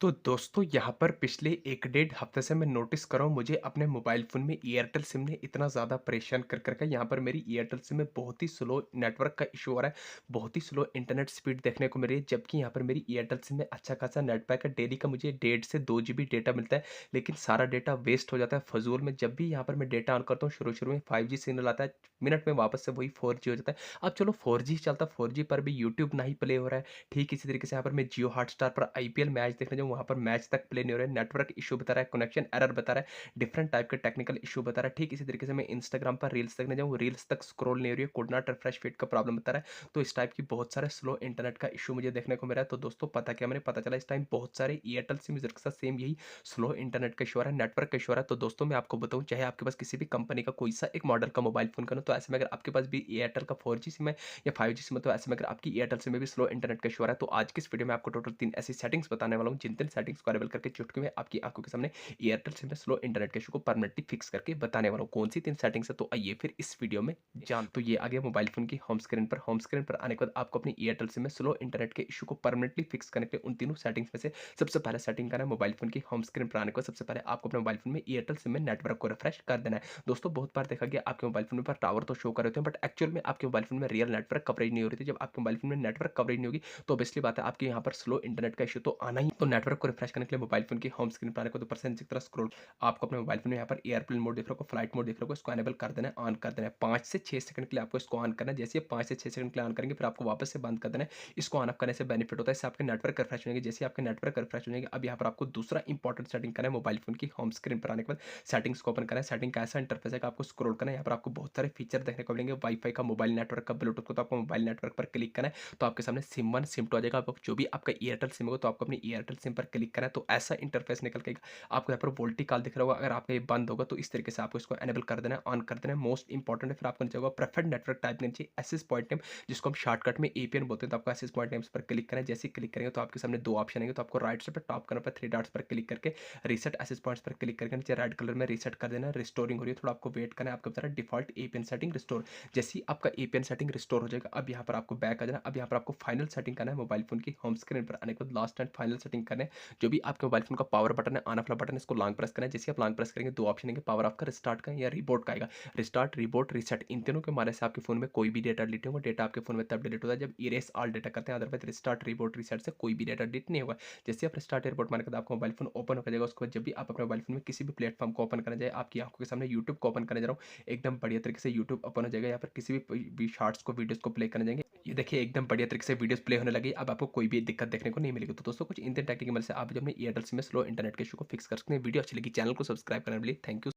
तो दोस्तों यहाँ पर पिछले 1 डेढ़ हफ्ते से मैं नोटिस कर रहा हूँ मुझे अपने मोबाइल फ़ोन में एयरटेल सिम ने इतना ज़्यादा परेशान कर के यहाँ पर मेरी एयरटेल सिम में बहुत ही स्लो नेटवर्क का इशू आ रहा है, बहुत ही स्लो इंटरनेट स्पीड देखने को मिल रही है। जबकि यहाँ पर मेरी एयरटेल सिम में अच्छा खासा नेट पैक है, डेली का मुझे 1.5 से 2 जीबी डेटा मिलता है, लेकिन सारा डेटा वेस्ट हो जाता है फ़िज़ूल में। जब भी यहाँ पर मैं डेटा ऑन करता हूँ शुरू-शुरू में 5G सिग्नल आता है, मिनट में वापस से वही 4G हो जाता है। अब चलो 4G चलता, 4G पर भी यूट्यूब नहीं प्ले हो रहा है। ठीक इसी तरीके से यहाँ पर मैं जियो हॉटस्टार पर आईपीएल मैच देखने जाऊँ, वहाँ पर मैच तक प्ले नहीं हो रहा है, नेटवर्क इशू बता रहा है, कनेक्शन एरर बता रहा है, डिफरेंट टाइप के टेक्निकल इशू बता रहा है। ठीक इसी तरीके से मैं इंस्टाग्राम पर रील्स देखने जाऊँ, रील्स तक स्क्रॉल नहीं हो रही है, कुड नॉट रिफ्रेश फीड का प्रॉब्लम बता रहा है। तो इस टाइप की बहुत सारे स्लो इंटरनेट का इशू मुझे देखने को मिला है। तो दोस्तों पता क्या, मैंने पता चला इस टाइम बहुत सारे एयरटेल सिम यूजर के साथ सेम यही स्लो इंटरनेट का इशू आ रहा है, नेटवर्क का इशू आ रहा है। तो दोस्तों मैं आपको बताऊँ, चाहे आपके पास किसी भी कंपनी का कोई सा एक मॉडल का मोबाइल फोन का, तो ऐसे में अगर आपके पास भी एयरटेल का 4G सिम है या 5G सिम है, तो ऐसे में अगर आपकी एयरटेल सिम में भी स्लो इंटरनेट का इशू आ रहा है, तो आज की इस वीडियो में आपको टोटल 3 ऐसी सेटिंग्स बताने वाला हूँ, जिन सेटिंग्स को अवेलेबल करके चुटकी में आपकी आंखों के सामने एयरटेल सिम में स्लो इंटरनेट के इशू को परमानेंटली फिक्स करके बताने वाला हूँ। कौन सी 3 सेटिंग्स है, तो आइए फिर इस वीडियो में जान। तो ये आ गया मोबाइल फोन की होम स्क्रीन पर। होम स्क्रीन पर आने के बाद आपको अपनी एयरटेल सिम में स्लो इंटरनेट के इशू को परमानेंटली फिक्स करने के लिए उन तीनों सेटिंग्स में से सबसे पहले सेटिंग करना है मोबाइल फोन की होम स्क्रीन पर आने के बाद सबसे पहले आपको अपने मोबाइल फोन में एयरटेल सिम में नेटवर्क को रिफ्रेश कर देना है। दोस्तों बहुत बार देखा गया आपके मोबाइल फोन पर टावर तो शो कर रहे होते हैं, बट एक्चुअल में आपके मोबाइल फोन में रियल नेटवर्क कवरेज नहीं हो रही थी। जब आपके मोबाइल फोन में नेटवर्क कवरेज नहीं होगी, तो ऑब्वियसली बात है आपके यहाँ पर स्लो इंटरनेट का इशू तो आना ही। तो नेटवर्क को रिफ्रेश करने के लिए मोबाइल फोन की होम स्क्रीन पर आने को ऊपर से नीचे की तरफ स्क्रॉल, आपको अपने मोबाइल फोन में यहाँ पर एयरप्लेन मोड दिख रहा होगा, फ्लाइट मोड दिख रहा होगा, इसको एनेबल कर देना है, ऑन कर देना है। 5 से 6 सेकंड के लिए आपको इसको ऑन करना है। जैसे ये 5 से 6 सेकंड के लिए ऑन करेंगे, फिर आपको वापस से बंद कर देना है। इसको ऑन ऑफ करने से बेनिफिट होता है, इससे आपके नेटवर्क रिफ्रेश होंगे। जैसे आपके नेटवर्क रिफ्रेश हो जाएंगे, अब यहाँ पर आपको दूसरा इंपॉर्टेंट सेटिंग करना है मोबाइल फोन की होम स्क्रीन पर आने के बाद सेटिंग्स को ओपन करना है। सेटिंग का ऐसा इंटरफेस है कि आपको स्क्रॉल करना है, यहाँ पर आपको बहुत सारे फीचर देखने को मिलेंगे, वाईफाई का, मोबाइल नेटवर्क का, ब्लूटूथ को। तो आपको मोबाइल नेटवर्क पर क्लिक करना है, तो आपके सामने सिम 1 सिम 2 आ जाएगा। आपको जो भी आपका एयरटेल सिम होगा, तो आपको अपनी एयरटेल सिम पर क्लिक करना है, तो ऐसा इंटरफेस निकल के आपको यहाँ पर वोल्टी कॉल दिख रहा होगा। अगर आपका ये बंद होगा, तो इस तरीके से आपको इसको एनेबल कर देना है, ऑन कर देना है। मोस्ट इंपॉर्टेंट है, फिर आपको नीचे होगा प्रेफर्ड नेटवर्क टाइप करना चाहिए, एसएस पॉइंट नेम, जिसको हम शॉर्टकट में एपीएन बोलते हैं। तो आपको एसएस पॉइंट नेम्स पर क्लिक करना है। जैसे ही क्लिक करेंगे, तो आपके सामने 2 ऑप्शन आएंगे, तो आपको राइट साइड पर टॉप करना पर 3 डॉट्स पर क्लिक करके रीसेट एसएस पॉइंट्स पर क्लिक करके नीचे रेड कलर में रीसेट कर देना है। रिस्टोरिंग हो रही है, थोड़ा आपको वेट करना है। आपका बता डिफॉल्ट एपीएन सेटिंग रिस्टोर। जैसे ही आपका एपीएन सेटिंग रिस्टोर हो जाएगा, अब यहाँ पर आपको बैक आ जाना। अब यहाँ पर आपको फाइनल सेटिंग करना है मोबाइल फोन की होम स्क्रीन पर आने के बाद लास्ट एंड फाइनल सेटिंग करना है। जो भी आपके मोबाइल फोन का पावर बटन है, ऑन ऑफ वाला बटन है, इसको लॉन्ग प्रेस करना है। जैसे आप लॉन्ग प्रेस करेंगे, 2 ऑप्शन आएंगे, पावर ऑफ का, रिस्टार्ट का या रिबोट का आएगा। रिस्टार्ट, रिबोट, रीसेट, इन तीनों के मारने से आपके फोन में कोई भी डेटा डिलीट होगा। डेटा आपके फोन में तब डिलीट होता है जब इरेज ऑल डेटा करते हैं, अदरवाइज रिस्टार्ट, रिबोट, रीसेट से कोई भी डेटा डिलीट नहीं होगा। जैसे आप रिस्टार्ट, रिबोट मारने के बाद आपका मोबाइल फोन ओपन हो जाएगा। उसके बाद जब भी आप अपने मोबाइल फोन में किसी भी प्लेटफॉर्म को ओपन करना जाए, आपकी आंखों के सामने यूट्यूब को ओपन करने जा रहा हूँ, एकदम बढ़िया तरीके से यूट्यूब ओपन हो जाएगा। यहाँ पर किसी भी शॉर्ट्स को, वीडियोस को प्ले करने जाएंगे, ये देखिए एकदम बढ़िया तरीके से वीडियोस प्ले होने लगी। अब आपको कोई भी दिक्कत देखने को नहीं मिलेगी। तो दोस्तों कुछ इन टेक्निक की मदद से आप जो अपने एयरटेल सिम में स्लो इंटरनेट के इशू को फिक्स कर सकते हैं। वीडियो अच्छी लगी, चैनल को सब्सक्राइब करने के लिए थैंक यू।